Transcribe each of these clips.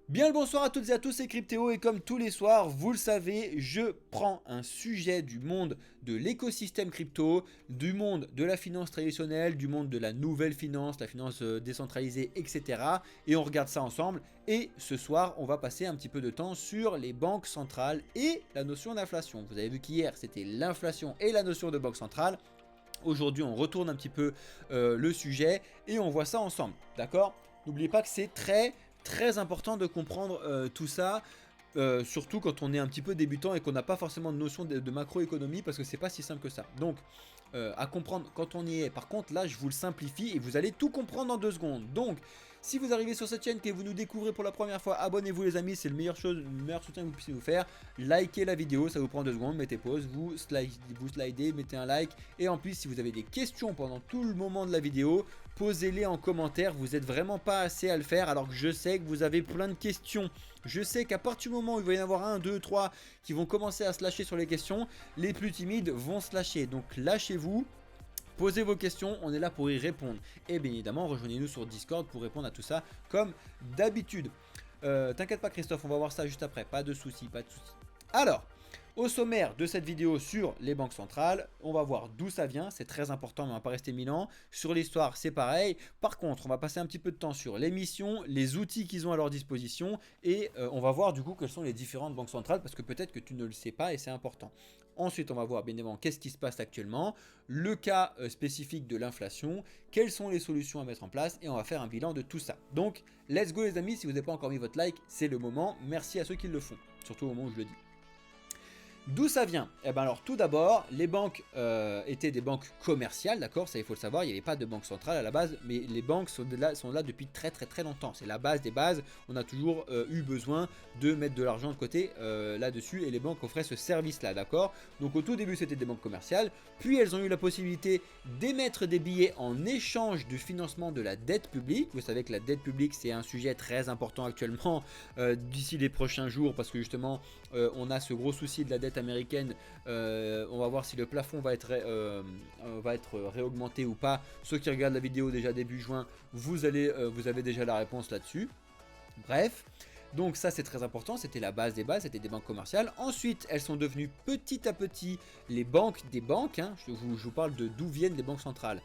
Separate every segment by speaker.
Speaker 1: Bien le bonsoir à toutes et à tous, c'est Cryptéo et comme tous les soirs, vous le savez, je prends un sujet du monde de l'écosystème crypto, du monde de la finance traditionnelle, du monde de la nouvelle finance, la finance décentralisée, etc. Et on regarde ça ensemble. Et ce soir, on va passer un petit peu de temps sur les banques centrales et la notion d'inflation. Vous avez vu qu'hier, c'était l'inflation et la notion de banque centrale. Aujourd'hui, on retourne un petit peu le sujet et on voit ça ensemble, d'accord? N'oubliez pas que c'est très important de comprendre tout ça, surtout quand on est un petit peu débutant et qu'on n'a pas forcément de notion de macroéconomie parce que c'est pas si simple que ça. Donc, à comprendre quand on y est. Par contre, là, je vous le simplifie et vous allez tout comprendre en 2 secondes. Donc, si vous arrivez sur cette chaîne et que vous nous découvrez pour la première fois, abonnez-vous les amis, c'est le meilleur soutien que vous puissiez vous faire. Likez la vidéo, ça vous prend 2 secondes, mettez pause, vous slidez, mettez un like. Et en plus, si vous avez des questions pendant tout le moment de la vidéo, posez-les en commentaire, vous n'êtes vraiment pas assez à le faire alors que je sais que vous avez plein de questions. Je sais qu'à partir du moment où il va y en avoir 1, 2, 3 qui vont commencer à se lâcher sur les questions, les plus timides vont se lâcher. Donc lâchez-vous. Posez vos questions, on est là pour y répondre. Et bien évidemment, rejoignez-nous sur Discord pour répondre à tout ça comme d'habitude. T'inquiète pas Christophe, on va voir ça juste après, pas de soucis, pas de soucis. Alors, au sommaire de cette vidéo sur les banques centrales, on va voir d'où ça vient, c'est très important, mais on va pas rester 1000 ans. Sur l'histoire, c'est pareil. Par contre, on va passer un petit peu de temps sur les missions, les outils qu'ils ont à leur disposition, et on va voir du coup quelles sont les différentes banques centrales, parce que peut-être que tu ne le sais pas et c'est important. Ensuite, on va voir bien évidemment qu'est-ce qui se passe actuellement, le cas spécifique de l'inflation, quelles sont les solutions à mettre en place, et on va faire un bilan de tout ça. Donc, let's go les amis, si vous n'avez pas encore mis votre like, c'est le moment. Merci à ceux qui le font, surtout au moment où je le dis. D'où ça vient? Eh bien alors tout d'abord, les banques étaient des banques commerciales, d'accord? Ça il faut le savoir, il n'y avait pas de banque centrale à la base, mais les banques sont là depuis très longtemps. C'est la base des bases, on a toujours eu besoin de mettre de l'argent de côté là-dessus et les banques offraient ce service-là, d'accord? Donc au tout début c'était des banques commerciales, puis elles ont eu la possibilité d'émettre des billets en échange du financement de la dette publique. Vous savez que la dette publique c'est un sujet très important actuellement d'ici les prochains jours parce que justement on a ce gros souci de la dette américaine. On va voir si le plafond va être réaugmenté ou pas. Ceux qui regardent la vidéo déjà début juin, vous avez déjà la réponse là-dessus. Bref. Donc ça c'est très important, c'était la base des bases, c'était des banques commerciales. Ensuite elles sont devenues petit à petit les banques des banques, hein. Je vous parle de d'où viennent les banques centrales.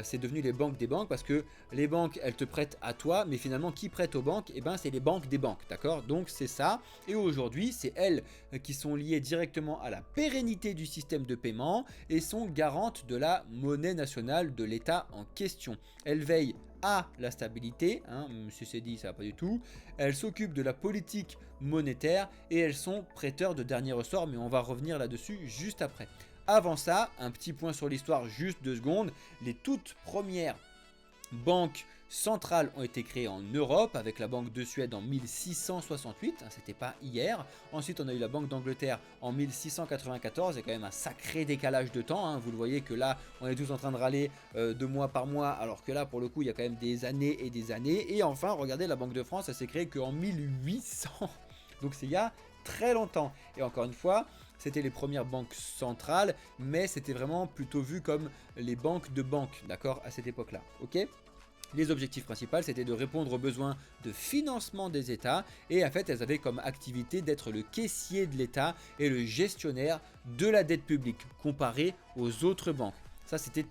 Speaker 1: C'est devenu les banques des banques parce que les banques elles te prêtent à toi, mais finalement qui prête aux banques? Et ben c'est les banques des banques, d'accord? Donc c'est ça, et aujourd'hui c'est elles qui sont liées directement à la pérennité du système de paiement et sont garantes de la monnaie nationale de l'État en question. Elles veillent à la stabilité, hein, c'est dit ça va pas du tout. Elles s'occupent de la politique monétaire et elles sont prêteurs de dernier ressort, mais on va revenir là-dessus juste après. Avant ça, un petit point sur l'histoire, juste 2 secondes. Les toutes premières banques centrales ont été créées en Europe avec la Banque de Suède en 1668, hein, c'était pas hier. Ensuite on a eu la Banque d'Angleterre en 1694, il y a quand même un sacré décalage de temps, hein. Vous le voyez que là on est tous en train de râler 2 mois par mois, alors que là pour le coup il y a quand même des années et des années. Et enfin regardez, la Banque de France elle s'est créée qu'en 1800, donc c'est il y a très longtemps. Et encore une fois, c'était les premières banques centrales, mais c'était vraiment plutôt vu comme les banques de banques, d'accord, à cette époque-là, ok? Les objectifs principaux, c'était de répondre aux besoins de financement des États et en fait, elles avaient comme activité d'être le caissier de l'État et le gestionnaire de la dette publique comparé aux autres banques. Ça, c'était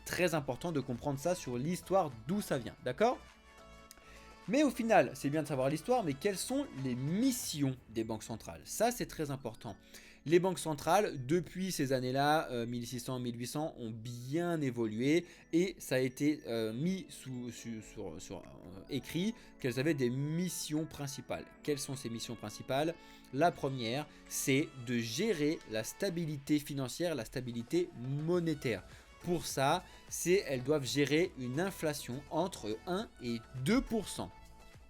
Speaker 1: très important de comprendre ça sur l'histoire d'où ça vient, d'accord? Mais au final, c'est bien de savoir l'histoire, mais quelles sont les missions des banques centrales? Ça, c'est très important. Les banques centrales, depuis ces années-là, 1600-1800, ont bien évolué et ça a été mis écrit qu'elles avaient des missions principales. Quelles sont ces missions principales? La première, c'est de gérer la stabilité financière, la stabilité monétaire. Pour ça, elles doivent gérer une inflation entre 1 et 2%.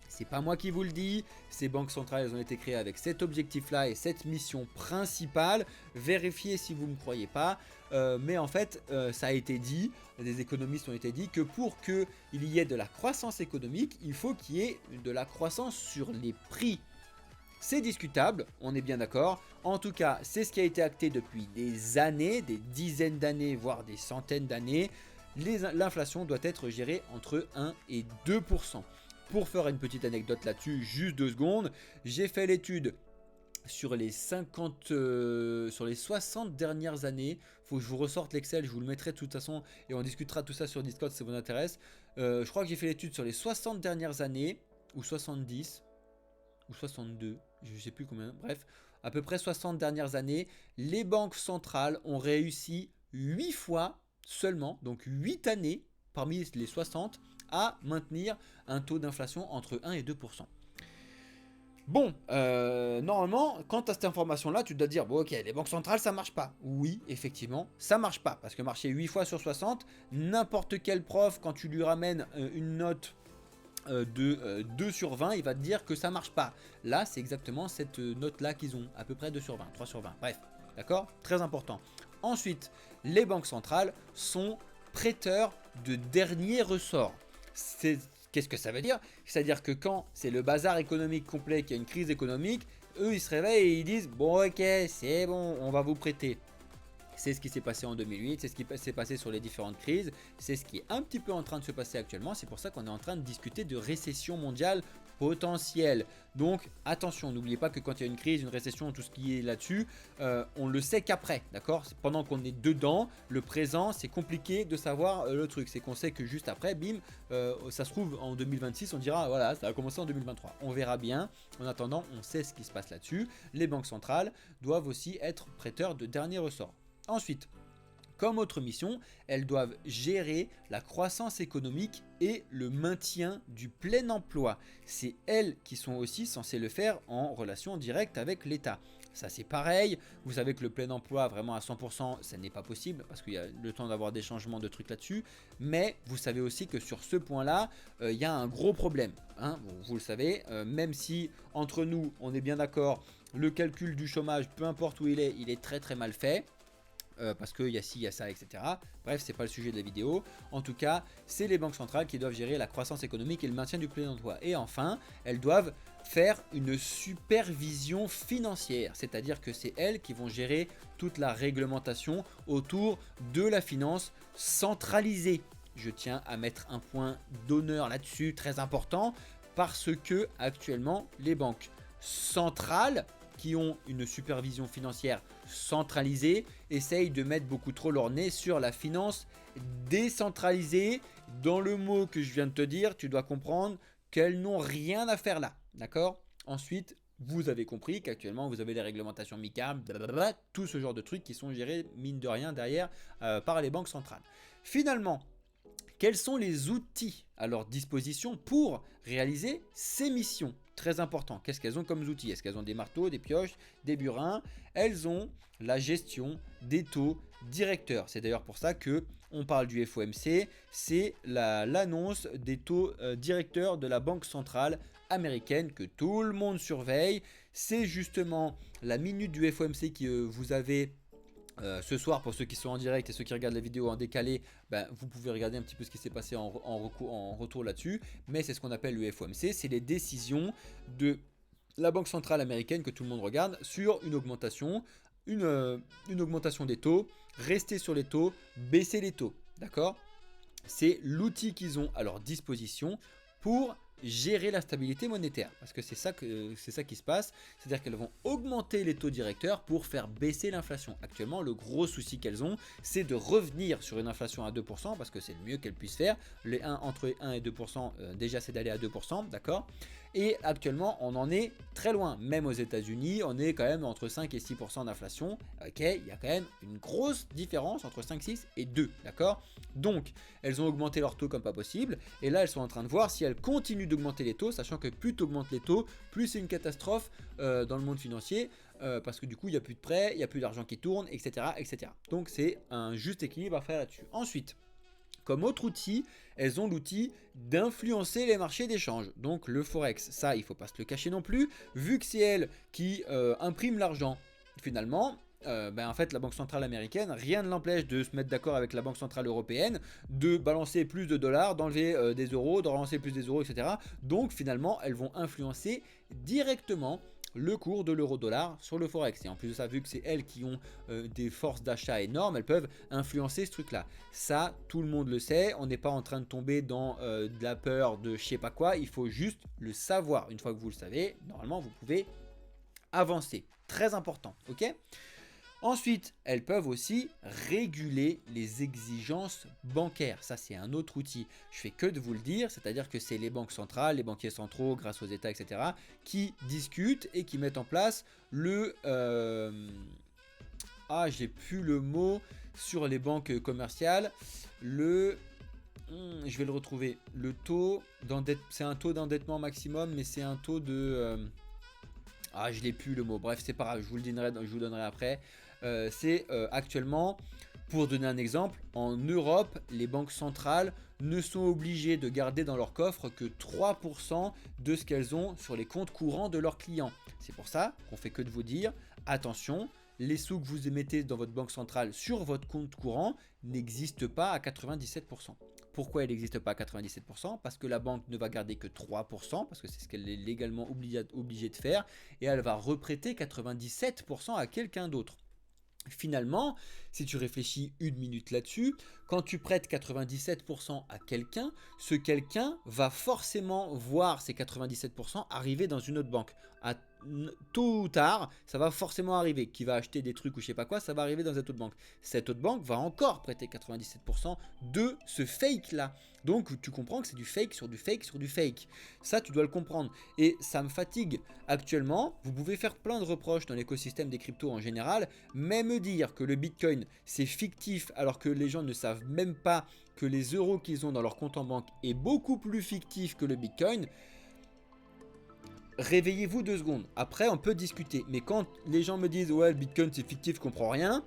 Speaker 1: C'est pas moi qui vous le dis, ces banques centrales elles ont été créées avec cet objectif-là et cette mission principale. Vérifiez si vous ne me croyez pas, mais en fait ça a été dit, des économistes ont été dit que pour qu'il y ait de la croissance économique, il faut qu'il y ait de la croissance sur les prix. C'est discutable, on est bien d'accord. En tout cas, c'est ce qui a été acté depuis des années, des dizaines d'années, voire des centaines d'années. L'inflation doit être gérée entre 1 et 2%. Pour faire une petite anecdote là-dessus, juste 2 secondes, j'ai fait l'étude sur les 60 dernières années. Faut que je vous ressorte l'Excel, je vous le mettrai de toute façon et on discutera tout ça sur Discord si ça vous intéresse. Je crois que j'ai fait l'étude sur les 60 dernières années, ou 70, ou 62, je sais plus combien, bref, à peu près 60 dernières années, les banques centrales ont réussi 8 fois seulement, donc 8 années parmi les 60, à maintenir un taux d'inflation entre 1 et 2%. Bon, normalement, quand tu as cette information-là, tu dois te dire, bon ok, les banques centrales, ça marche pas. Oui, effectivement, ça marche pas, parce que marcher 8 fois sur 60, n'importe quel prof, quand tu lui ramènes une note de 2 sur 20, il va te dire que ça marche pas. Là, c'est exactement cette note-là qu'ils ont, à peu près 2 sur 20, 3 sur 20, bref, d'accord? Très important. Ensuite, les banques centrales sont prêteurs de dernier ressort. Qu'est-ce que ça veut dire? C'est-à-dire que quand c'est le bazar économique complet, qu'il y a une crise économique, eux ils se réveillent et ils disent bon ok c'est bon, on va vous prêter. C'est ce qui s'est passé en 2008, c'est ce qui s'est passé sur les différentes crises, c'est ce qui est un petit peu en train de se passer actuellement, c'est pour ça qu'on est en train de discuter de récession mondiale potentielle. Donc attention, n'oubliez pas que quand il y a une crise, une récession, tout ce qui est là-dessus, on le sait qu'après, d'accord? Pendant qu'on est dedans, le présent, c'est compliqué de savoir le truc, c'est qu'on sait que juste après, bim, ça se trouve en 2026, on dira voilà, ça a commencé en 2023, on verra bien. En attendant, on sait ce qui se passe là-dessus. Les banques centrales doivent aussi être prêteurs de dernier ressort. Ensuite, comme autre mission, elles doivent gérer la croissance économique et le maintien du plein emploi. C'est elles qui sont aussi censées le faire en relation directe avec l'État. Ça c'est pareil, vous savez que le plein emploi vraiment à 100% ça n'est pas possible parce qu'il y a le temps d'avoir des changements de trucs là-dessus, mais vous savez aussi que sur ce point là il y a un gros problème, hein. Bon, vous le savez, même si entre nous on est bien d'accord, le calcul du chômage peu importe où il est très très mal fait. Parce qu'il y a ci, il y a ça, etc. Bref, c'est pas le sujet de la vidéo. En tout cas, c'est les banques centrales qui doivent gérer la croissance économique et le maintien du plein emploi. Et enfin, elles doivent faire une supervision financière, c'est-à-dire que c'est elles qui vont gérer toute la réglementation autour de la finance centralisée. Je tiens à mettre un point d'honneur là-dessus, très important, parce que actuellement, les banques centrales qui ont une supervision financière centralisée essayent de mettre beaucoup trop leur nez sur la finance décentralisée. Dans le mot que je viens de te dire, tu dois comprendre qu'elles n'ont rien à faire là, d'accord? Ensuite, vous avez compris qu'actuellement vous avez les réglementations MiCA, blablabla, tout ce genre de trucs qui sont gérés mine de rien derrière par les banques centrales. Finalement, quels sont les outils à leur disposition pour réaliser ces missions? Très important. Qu'est-ce qu'elles ont comme outils? Est-ce qu'elles ont des marteaux, des pioches, des burins? Elles ont la gestion des taux directeurs. C'est d'ailleurs pour ça que on parle du FOMC. C'est l'annonce des taux directeurs de la Banque centrale américaine que tout le monde surveille. C'est justement la minute du FOMC que vous avez ce soir. Pour ceux qui sont en direct et ceux qui regardent la vidéo en décalé, ben, vous pouvez regarder un petit peu ce qui s'est passé en retour là-dessus. Mais c'est ce qu'on appelle le FOMC, c'est les décisions de la Banque centrale américaine que tout le monde regarde sur une augmentation, une augmentation des taux, rester sur les taux, baisser les taux, d'accord? C'est l'outil qu'ils ont à leur disposition pour gérer la stabilité monétaire, parce que c'est ça qui se passe, c'est-à-dire qu'elles vont augmenter les taux directeurs pour faire baisser l'inflation. Actuellement, le gros souci qu'elles ont, c'est de revenir sur une inflation à 2%, parce que c'est le mieux qu'elles puissent faire. Entre 1 et 2%, déjà c'est d'aller à 2%, d'accord? Et actuellement, on en est très loin. Même aux États-Unis, on est quand même entre 5 et 6% d'inflation. Ok, il y a quand même une grosse différence entre 5, 6 et 2, d'accord? Donc, elles ont augmenté leurs taux comme pas possible. Et là, elles sont en train de voir si elles continuent d'augmenter les taux, sachant que plus tu augmentes les taux, plus c'est une catastrophe dans le monde financier. Parce que du coup, il n'y a plus de prêts, il n'y a plus d'argent qui tourne, etc., etc. Donc, c'est un juste équilibre à faire là-dessus. Ensuite, comme autre outil, elles ont l'outil d'influencer les marchés d'échange. Donc le Forex, ça il ne faut pas se le cacher non plus, vu que c'est elle qui imprime l'argent. Finalement, en fait la Banque centrale américaine, rien ne l'empêche de se mettre d'accord avec la Banque centrale européenne, de balancer plus de dollars, d'enlever des euros, de relancer plus des euros, etc. Donc finalement, elles vont influencer directement le cours de l'euro-dollar sur le Forex. Et en plus de ça, vu que c'est elles qui ont des forces d'achat énormes, elles peuvent influencer ce truc-là. Ça, tout le monde le sait. On n'est pas en train de tomber dans de la peur de je sais pas quoi. Il faut juste le savoir. Une fois que vous le savez, normalement, vous pouvez avancer. Très important, ok ? Ensuite, elles peuvent aussi réguler les exigences bancaires. Ça, c'est un autre outil. Je fais que de vous le dire, c'est-à-dire que c'est les banques centrales, les banquiers centraux, grâce aux États, etc., qui discutent et qui mettent en place le... j'ai plus le mot sur les banques commerciales. Je vais le retrouver. Le taux d'endettement, c'est un taux d'endettement maximum, mais c'est un taux de... je l'ai plus le mot. Bref, c'est pas grave, je vous le donnerai après. C'est actuellement, pour donner un exemple, en Europe, les banques centrales ne sont obligées de garder dans leur coffre que 3% de ce qu'elles ont sur les comptes courants de leurs clients. C'est pour ça qu'on fait que de vous dire, attention, les sous que vous émettez dans votre banque centrale sur votre compte courant n'existent pas à 97%. Pourquoi elle n'existe pas à 97%? Parce que la banque ne va garder que 3%, parce que c'est ce qu'elle est légalement obligée de faire, et elle va reprêter 97% à quelqu'un d'autre. Finalement, si tu réfléchis une minute là-dessus, quand tu prêtes 97% à quelqu'un, ce quelqu'un va forcément voir ces 97% arriver dans une autre banque. Tôt ou tard, ça va forcément arriver. Qui va acheter des trucs ou je sais pas quoi, ça va arriver dans cette autre banque. Cette autre banque va encore prêter 97% de ce fake-là. Donc tu comprends que c'est du fake sur du fake sur du fake. Ça, tu dois le comprendre. Et ça me fatigue. Actuellement, vous pouvez faire plein de reproches dans l'écosystème des cryptos en général, mais me dire que le Bitcoin, c'est fictif alors que les gens ne savent même pas que les euros qu'ils ont dans leur compte en banque est beaucoup plus fictif que le Bitcoin. Réveillez-vous 2 secondes. Après, on peut discuter. Mais quand les gens me disent « Ouais, le Bitcoin, c'est fictif, je comprends rien »,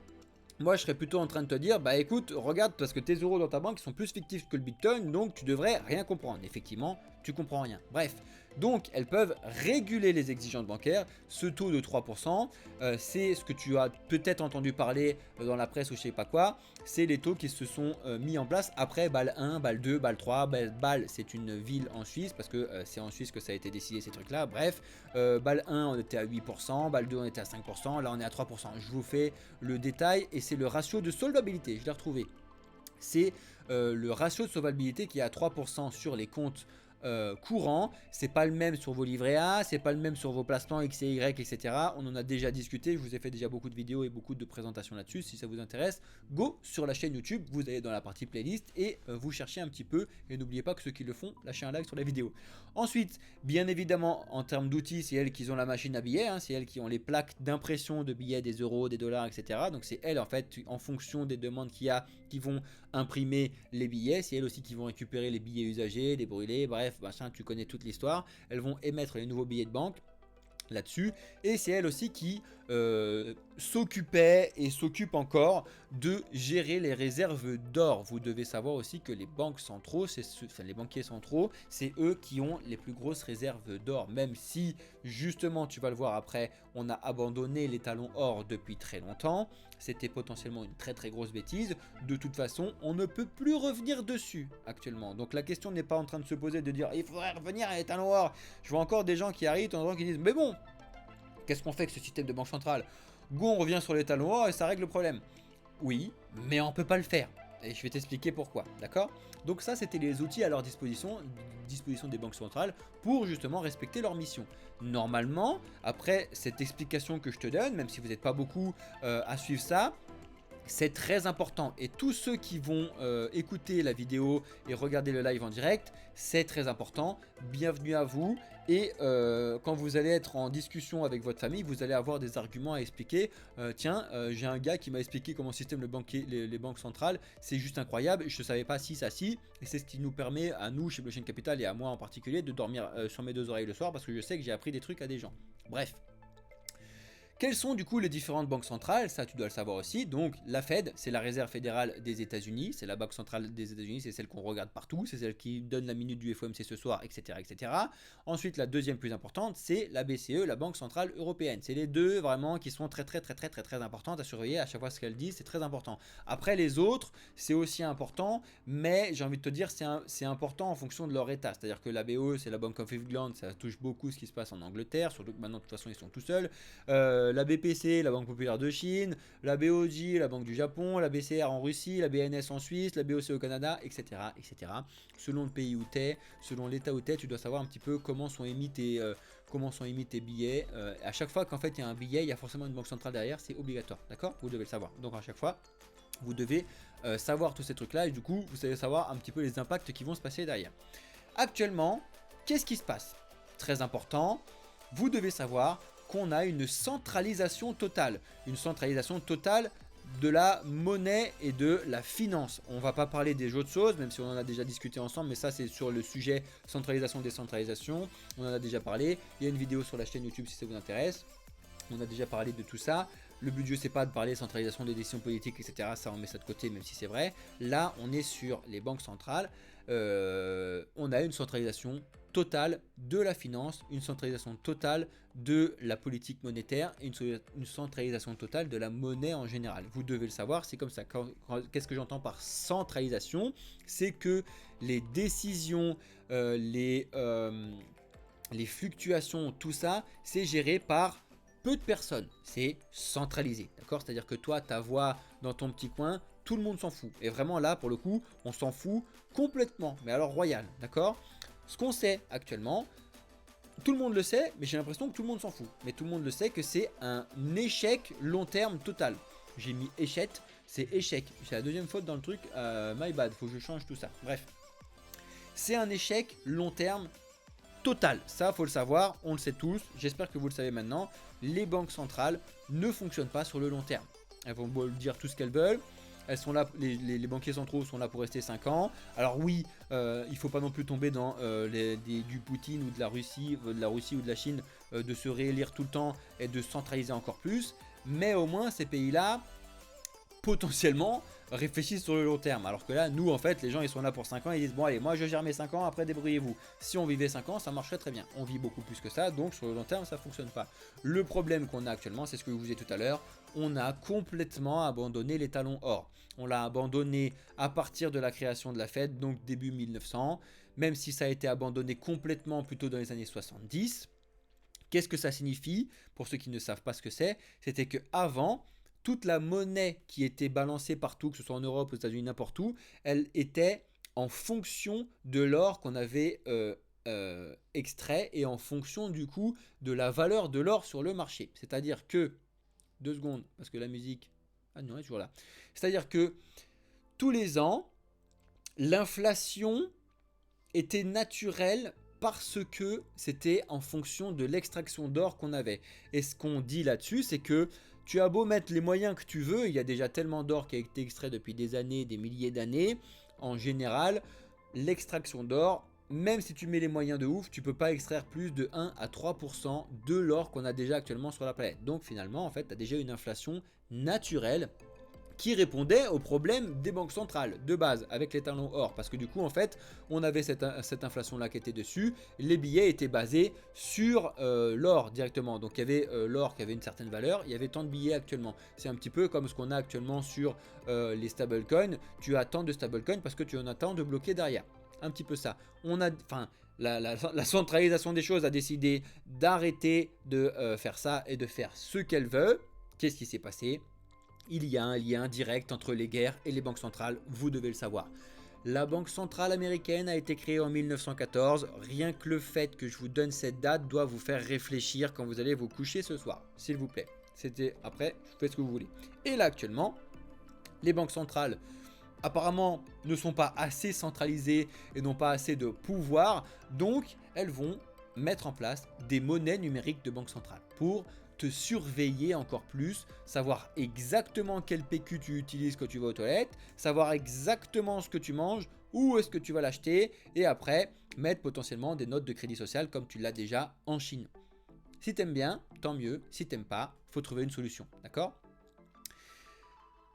Speaker 1: moi, je serais plutôt en train de te dire, bah écoute, regarde, parce que tes euros dans ta banque, ils sont plus fictifs que le Bitcoin, donc tu devrais rien comprendre. Effectivement, tu comprends rien. Bref, donc elles peuvent réguler les exigences bancaires. Ce taux de 3%, c'est ce que tu as peut-être entendu parler dans la presse ou je sais pas quoi. C'est les taux qui se sont mis en place après Bâle 1, Bâle 2, Bâle 3. Bâle, c'est une ville en Suisse, parce que c'est en Suisse que ça a été décidé ces trucs-là. Bref, Bâle 1, on était à 8%, Bâle 2, on était à 5%, là on est à 3%. Je vous fais le détail et c'est le ratio de solvabilité, je l'ai retrouvé. C'est le ratio de solvabilité qui est à 3% sur les comptes courants. C'est pas le même sur vos livrets A, c'est pas le même sur vos placements X et Y, etc. On en a déjà discuté, je vous ai fait déjà beaucoup de vidéos et beaucoup de présentations là-dessus. Si ça vous intéresse, go sur la chaîne YouTube, vous allez dans la partie playlist et vous cherchez un petit peu. Et n'oubliez pas que ceux qui le font, lâchez un like sur la vidéo. Ensuite, bien évidemment, en termes d'outils, c'est elles qui ont la machine à billets, hein, c'est elles qui ont les plaques d'impression de billets, des euros, des dollars, etc. Donc c'est elles, en fait, en fonction des demandes qu'il y a, qui vont imprimer les billets. C'est elles aussi qui vont récupérer les billets usagés, les brûler, bref, machin, tu connais toute l'histoire. Elles vont émettre les nouveaux billets de banque là-dessus, et c'est elle aussi qui s'occupait et s'occupe encore de gérer les réserves d'or. Vous devez savoir aussi que les banques centraux, les banquiers centraux, c'est eux qui ont les plus grosses réserves d'or, même si justement, tu vas le voir après, on a abandonné les talons or depuis très longtemps. C'était potentiellement une très très grosse bêtise. De toute façon, on ne peut plus revenir dessus actuellement. Donc la question n'est pas en train de se poser de dire il faudrait revenir à les talons or. Je vois encore des gens qui arrivent, qui disent mais bon, qu'est-ce qu'on fait avec ce système de banque centrale? Go, on revient sur les talons or et ça règle le problème. Oui, mais on peut pas le faire. Et je vais t'expliquer pourquoi, d'accord? Donc ça, c'était les outils à leur disposition des banques centrales pour justement respecter leur mission. Normalement, après cette explication que je te donne, même si vous n'êtes pas beaucoup à suivre ça, c'est très important. Et tous ceux qui vont écouter la vidéo et regarder le live en direct, c'est très important. Bienvenue à vous. Et quand vous allez être en discussion avec votre famille, vous allez avoir des arguments à expliquer. Tiens, j'ai un gars qui m'a expliqué comment système les banques centrales, c'est juste incroyable. Je ne savais pas si ça si. Et c'est ce qui nous permet à nous, chez Blockchain Capital et à moi en particulier, de dormir sur mes deux oreilles le soir parce que je sais que j'ai appris des trucs à des gens. Bref. Quelles sont du coup les différentes banques centrales? Ça, tu dois le savoir aussi. Donc, la Fed, c'est la réserve fédérale des États-Unis. C'est la banque centrale des États-Unis. C'est celle qu'on regarde partout. C'est celle qui donne la minute du FOMC ce soir, etc., etc. Ensuite, la deuxième plus importante, c'est la BCE, la Banque Centrale Européenne. C'est les deux vraiment qui sont très importantes à surveiller. À chaque fois ce qu'elles disent, c'est très important. Après, les autres, c'est aussi important, mais j'ai envie de te dire, c'est important en fonction de leur état. C'est-à-dire que la BOE, c'est la Bank of England, ça touche beaucoup ce qui se passe en Angleterre, surtout que maintenant, de toute façon, ils sont tout seuls. La BPC, la Banque Populaire de Chine, la BOJ, la Banque du Japon, la BCR en Russie, la BNS en Suisse, la BOC au Canada, etc., etc. Selon le pays où tu es, selon l'état où tu es, tu dois savoir un petit peu comment sont émis tes billets. À chaque fois qu'en fait il y a un billet, il y a forcément une banque centrale derrière, c'est obligatoire, d'accord? Vous devez le savoir. Donc à chaque fois, vous devez savoir tous ces trucs-là et du coup, vous savez savoir un petit peu les impacts qui vont se passer derrière. Actuellement, qu'est-ce qui se passe? Très important, vous devez savoir qu'on a une centralisation totale. Une centralisation totale de la monnaie et de la finance. On va pas parler des autres choses, même si on en a déjà discuté ensemble, mais ça c'est sur le sujet centralisation, décentralisation. On en a déjà parlé. Il y a une vidéo sur la chaîne YouTube si ça vous intéresse. On a déjà parlé de tout ça. Le but du jeu, c'est pas de parler centralisation des décisions politiques, etc. Ça, on met ça de côté, même si c'est vrai. Là, on est sur les banques centrales. On a une centralisation totale de la finance, une centralisation totale de la politique monétaire et une centralisation totale de la monnaie en général. Vous devez le savoir, c'est comme ça. Qu'est-ce que j'entends par centralisation? C'est que les décisions, les fluctuations, tout ça, c'est géré par peu de personnes, c'est centralisé, d'accord? C'est-à-dire que toi, ta voix dans ton petit coin, tout le monde s'en fout. Et vraiment là, pour le coup, on s'en fout complètement, mais alors royal, d'accord? Ce qu'on sait actuellement, tout le monde le sait, mais j'ai l'impression que tout le monde s'en fout. Mais tout le monde le sait que c'est un échec long terme total. J'ai mis échec, c'est échec. C'est la deuxième faute dans le truc, my bad, faut que je change tout ça. Bref, c'est un échec long terme total. Ça, faut le savoir, on le sait tous. J'espère que vous le savez maintenant. Les banques centrales ne fonctionnent pas sur le long terme. Elles vont dire tout ce qu'elles veulent. Elles sont là, les banquiers centraux sont là pour rester 5 ans. Alors oui, il ne faut pas non plus tomber dans du Poutine ou de la Russie ou de la Chine de se réélire tout le temps et de centraliser encore plus. Mais au moins, ces pays-là, potentiellement, réfléchissent sur le long terme. Alors que là, nous, en fait, les gens, ils sont là pour 5 ans. Ils disent, bon, allez, moi, je gère mes 5 ans, après, débrouillez-vous. Si on vivait 5 ans, ça marcherait très bien. On vit beaucoup plus que ça, donc sur le long terme, ça ne fonctionne pas. Le problème qu'on a actuellement, c'est ce que je vous ai dit tout à l'heure, on a complètement abandonné les talons or. On l'a abandonné à partir de la création de la Fed, donc début 1900, même si ça a été abandonné complètement plutôt dans les années 70. Qu'est-ce que ça signifie? Pour ceux qui ne savent pas ce que c'est, c'était qu'avant, toute la monnaie qui était balancée partout, que ce soit en Europe, aux États-Unis, n'importe où, elle était en fonction de l'or qu'on avait extrait et en fonction du coup de la valeur de l'or sur le marché. C'est-à-dire que, 2 secondes, parce que la musique... Ah non, elle est toujours là. C'est-à-dire que tous les ans, l'inflation était naturelle parce que c'était en fonction de l'extraction d'or qu'on avait. Et ce qu'on dit là-dessus, c'est que tu as beau mettre les moyens que tu veux, il y a déjà tellement d'or qui a été extrait depuis des années, des milliers d'années. En général, l'extraction d'or, même si tu mets les moyens de ouf, tu peux pas extraire plus de 1 à 3% de l'or qu'on a déjà actuellement sur la planète. Donc finalement, en fait, tu as déjà une inflation naturelle qui répondait aux problèmes des banques centrales de base avec les talons or, parce que du coup en fait on avait cette inflation là qui était dessus, les billets étaient basés sur l'or directement, donc il y avait l'or qui avait une certaine valeur, il y avait tant de billets actuellement, c'est un petit peu comme ce qu'on a actuellement sur les stablecoins, tu as tant de stablecoins parce que tu en as tant de bloqués derrière, un petit peu ça, on a, enfin la centralisation des choses a décidé d'arrêter de faire ça et de faire ce qu'elle veut. Qu'est-ce qui s'est passé? Il y a un lien direct entre les guerres et les banques centrales, vous devez le savoir. La Banque centrale américaine a été créée en 1914. Rien que le fait que je vous donne cette date doit vous faire réfléchir quand vous allez vous coucher ce soir, s'il vous plaît. C'était après, je fais ce que vous voulez. Et là actuellement, les banques centrales apparemment ne sont pas assez centralisées et n'ont pas assez de pouvoir, donc elles vont mettre en place des monnaies numériques de banque centrale pour te surveiller encore plus, savoir exactement quel PQ tu utilises quand tu vas aux toilettes, savoir exactement ce que tu manges, où est-ce que tu vas l'acheter, et après mettre potentiellement des notes de crédit social comme tu l'as déjà en Chine. Si t'aimes bien, tant mieux. Si t'aimes pas, faut trouver une solution, d'accord?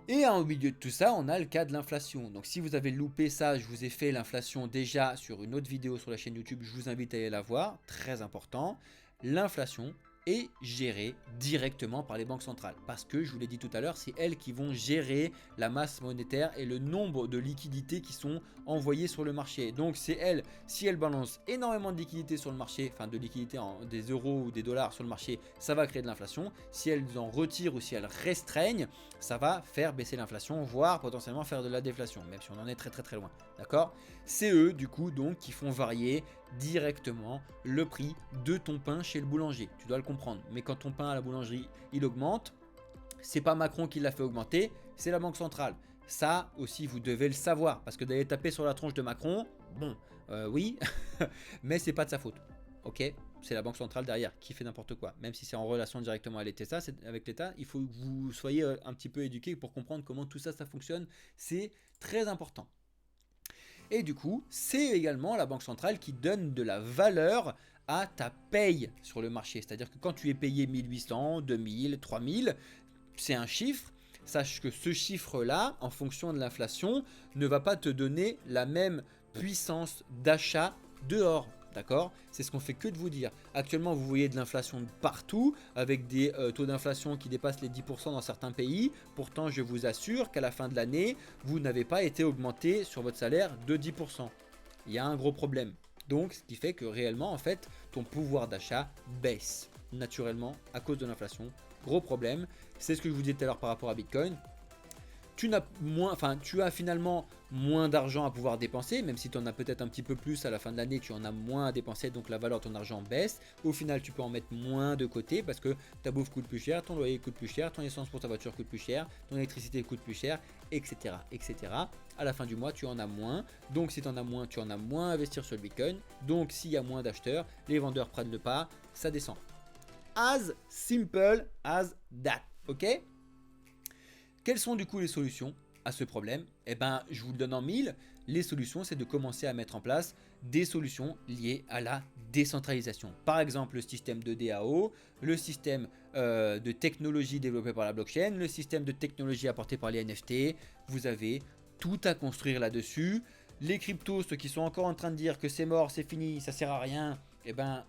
Speaker 1: Et au milieu de tout ça, on a le cas de l'inflation. Donc si vous avez loupé ça, je vous ai fait l'inflation déjà sur une autre vidéo sur la chaîne YouTube, je vous invite à aller la voir, très important. L'inflation est gérée directement par les banques centrales. Parce que, je vous l'ai dit tout à l'heure, c'est elles qui vont gérer la masse monétaire et le nombre de liquidités qui sont envoyées sur le marché. Donc c'est elles, si elles balancent énormément de liquidités sur le marché, enfin de liquidités des euros ou des dollars sur le marché, ça va créer de l'inflation. Si elles en retirent ou si elles restreignent, ça va faire baisser l'inflation, voire potentiellement faire de la déflation, même si on en est très loin. D'accord? C'est eux, du coup, donc, qui font varier directement le prix de ton pain chez le boulanger. Tu dois le comprendre. Mais quand ton pain à la boulangerie, il augmente, c'est pas Macron qui l'a fait augmenter, c'est la Banque centrale. Ça aussi, vous devez le savoir, parce que d'aller taper sur la tronche de Macron, bon, oui, mais c'est pas de sa faute. Ok, c'est la Banque centrale derrière qui fait n'importe quoi. Même si c'est en relation directement avec l'État, il faut que vous soyez un petit peu éduqué pour comprendre comment tout ça, ça fonctionne. C'est très important. Et du coup, c'est également la Banque centrale qui donne de la valeur à ta paye sur le marché. C'est-à-dire que quand tu es payé 1800, 2000, 3000, c'est un chiffre. Sache que ce chiffre-là, en fonction de l'inflation, ne va pas te donner la même puissance d'achat dehors. D'accord? C'est ce qu'on fait que de vous dire. Actuellement, vous voyez de l'inflation partout, avec des taux d'inflation qui dépassent les 10% dans certains pays. Pourtant, je vous assure qu'à la fin de l'année, vous n'avez pas été augmenté sur votre salaire de 10%. Il y a un gros problème. Donc, ce qui fait que réellement, en fait, ton pouvoir d'achat baisse naturellement à cause de l'inflation. Gros problème. C'est ce que je vous disais tout à l'heure par rapport à Bitcoin. Tu as finalement moins d'argent à pouvoir dépenser, même si tu en as peut-être un petit peu plus à la fin de l'année, tu en as moins à dépenser, donc la valeur de ton argent baisse. Au final, tu peux en mettre moins de côté parce que ta bouffe coûte plus cher, ton loyer coûte plus cher, ton essence pour ta voiture coûte plus cher, ton électricité coûte plus cher, etc. etc. À la fin du mois, tu en as moins. Donc si tu en as moins, tu en as moins à investir sur le Bitcoin. Donc s'il y a moins d'acheteurs, les vendeurs prennent le pas, ça descend. As simple as that, ok? Quelles sont du coup les solutions à ce problème? Eh bien, je vous le donne en mille. Les solutions, c'est de commencer à mettre en place des solutions liées à la décentralisation. Par exemple, le système de DAO, le système de technologie développé par la blockchain, le système de technologie apporté par les NFT. Vous avez tout à construire là-dessus. Les cryptos, ceux qui sont encore en train de dire que c'est mort, c'est fini, ça sert à rien, eh ben,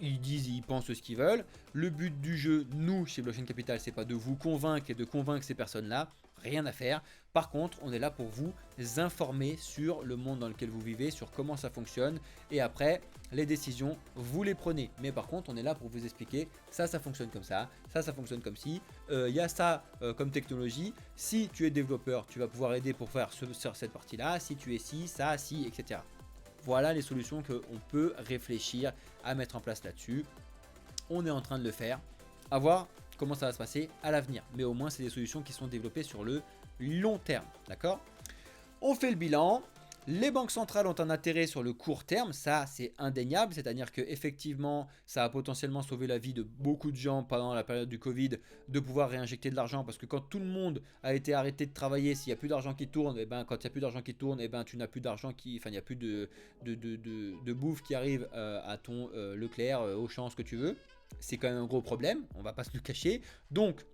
Speaker 1: ils pensent ce qu'ils veulent. Le but du jeu, nous, chez Blockchain Capital, c'est pas de vous convaincre et de convaincre ces personnes-là. Rien à faire. Par contre, on est là pour vous informer sur le monde dans lequel vous vivez, sur comment ça fonctionne. Et après, les décisions, vous les prenez. Mais par contre, on est là pour vous expliquer ça fonctionne comme ça fonctionne comme ci. Il y a ça comme technologie. Si tu es développeur, tu vas pouvoir aider pour faire cette partie-là. Si tu es ci, ça, ci, etc. Voilà les solutions qu'on peut réfléchir à mettre en place là-dessus. On est en train de le faire. À voir comment ça va se passer à l'avenir. Mais au moins, c'est des solutions qui sont développées sur le long terme. D'accord? On fait le bilan. Les banques centrales ont un intérêt sur le court terme, ça c'est indéniable, c'est-à-dire qu'effectivement ça a potentiellement sauvé la vie de beaucoup de gens pendant la période du Covid, de pouvoir réinjecter de l'argent, parce que quand tout le monde a été arrêté de travailler, s'il n'y a plus d'argent qui tourne, et ben quand il n'y a plus d'argent qui tourne, et ben tu n'as plus d'argent il n'y a plus de bouffe qui arrive à ton Leclerc, Auchan, ce que tu veux. C'est quand même un gros problème, on va pas se le cacher. Donc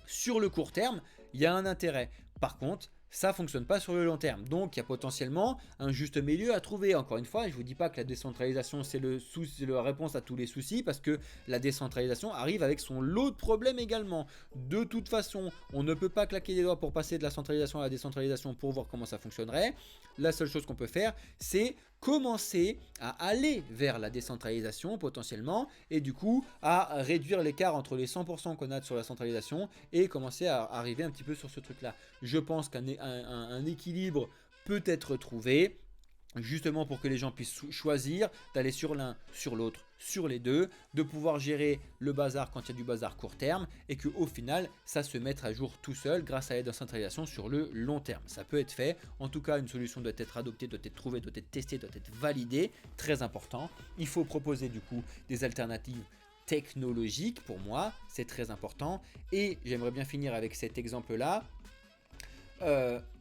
Speaker 1: sur le court terme, il y a un intérêt. Par contre, ça ne fonctionne pas sur le long terme. Donc, il y a potentiellement un juste milieu à trouver. Encore une fois, je ne vous dis pas que la décentralisation, c'est la réponse à tous les soucis, parce que la décentralisation arrive avec son lot de problèmes également. De toute façon, on ne peut pas claquer des doigts pour passer de la centralisation à la décentralisation pour voir comment ça fonctionnerait. La seule chose qu'on peut faire, c'est commencer à aller vers la décentralisation potentiellement, et du coup à réduire l'écart entre les 100% qu'on a sur la centralisation et commencer à arriver un petit peu sur ce truc là. Je pense qu'un équilibre peut être trouvé, justement pour que les gens puissent choisir d'aller sur l'un, sur l'autre, sur les deux, de pouvoir gérer le bazar quand il y a du bazar court terme, et qu'au final ça se mette à jour tout seul grâce à la décentralisation sur le long terme. Ça peut être fait, en tout cas une solution doit être adoptée, doit être trouvée, doit être testée, doit être validée, très important. Il faut proposer du coup des alternatives technologiques, pour moi c'est très important. Et j'aimerais bien finir avec cet exemple là.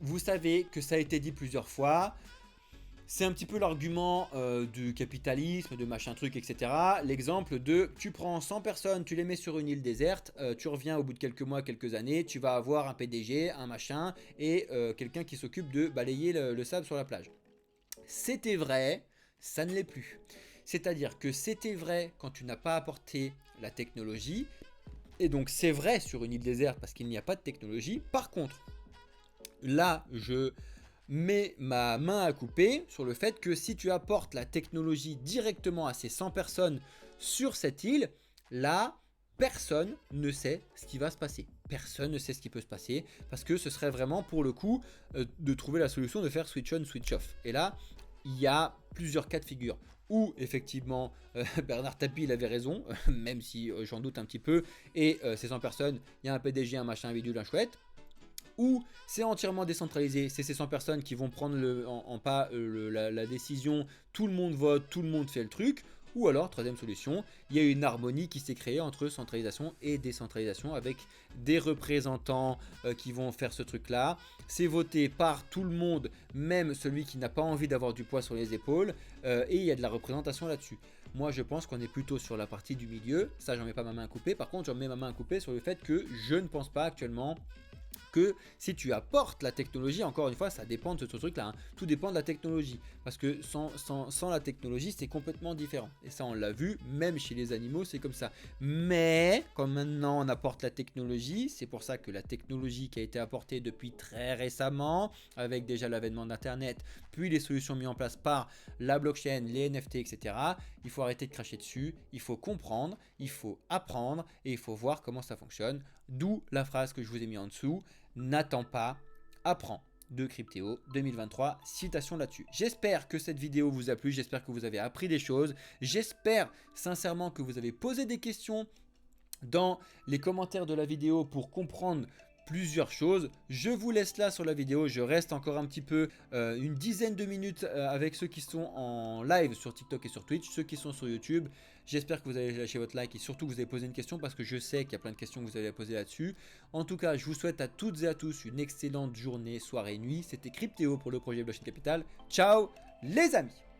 Speaker 1: Vous savez que ça a été dit plusieurs fois, C'est un petit peu l'argument du capitalisme, de machin truc, etc. L'exemple de tu prends 100 personnes, tu les mets sur une île déserte, tu reviens au bout de quelques mois, quelques années, tu vas avoir un PDG, un machin et quelqu'un qui s'occupe de balayer le sable sur la plage. C'était vrai, ça ne l'est plus. C'est-à-dire que c'était vrai quand tu n'as pas apporté la technologie, et donc c'est vrai sur une île déserte parce qu'il n'y a pas de technologie. Par contre, là, je mets ma main à couper sur le fait que si tu apportes la technologie directement à ces 100 personnes sur cette île, là, personne ne sait ce qui va se passer. Personne ne sait ce qui peut se passer parce que ce serait vraiment pour le coup de trouver la solution de faire switch on, switch off. Et là, il y a plusieurs cas de figure. Où effectivement Bernard Tapie il avait raison, même si j'en doute un petit peu, et ces 100 personnes, il y a un PDG, un machin, un bidule, un chouette. Ou c'est entièrement décentralisé, c'est ces 100 personnes qui vont prendre la décision, tout le monde vote, tout le monde fait le truc. Ou alors, troisième solution, il y a une harmonie qui s'est créée entre centralisation et décentralisation avec des représentants qui vont faire ce truc-là. C'est voté par tout le monde, même celui qui n'a pas envie d'avoir du poids sur les épaules, et il y a de la représentation là-dessus. Moi, je pense qu'on est plutôt sur la partie du milieu. Ça, j'en mets pas ma main à couper. Par contre, j'en mets ma main à couper sur le fait que je ne pense pas actuellement que si tu apportes la technologie, encore une fois, ça dépend de ce truc-là, hein. Tout dépend de la technologie. Parce que sans la technologie, c'est complètement différent. Et ça, on l'a vu, même chez les animaux, c'est comme ça. Mais, comme maintenant on apporte la technologie, c'est pour ça que la technologie qui a été apportée depuis très récemment, avec déjà l'avènement d'Internet, puis les solutions mises en place par la blockchain, les NFT, etc., il faut arrêter de cracher dessus, il faut comprendre, il faut apprendre, et il faut voir comment ça fonctionne. D'où la phrase que je vous ai mis en dessous. N'attends pas, apprends de Cryptéo 2023, citation là-dessus. J'espère que cette vidéo vous a plu, j'espère que vous avez appris des choses, j'espère sincèrement que vous avez posé des questions dans les commentaires de la vidéo pour comprendre plusieurs choses. Je vous laisse là sur la vidéo, je reste encore un petit peu, une dizaine de minutes avec ceux qui sont en live sur TikTok et sur Twitch, ceux qui sont sur YouTube. J'espère que vous allez lâcher votre like et surtout que vous avez posé une question parce que je sais qu'il y a plein de questions que vous allez poser là-dessus. En tout cas, je vous souhaite à toutes et à tous une excellente journée, soirée, nuit. C'était Cryptéo pour le projet Blockchain Capital. Ciao les amis!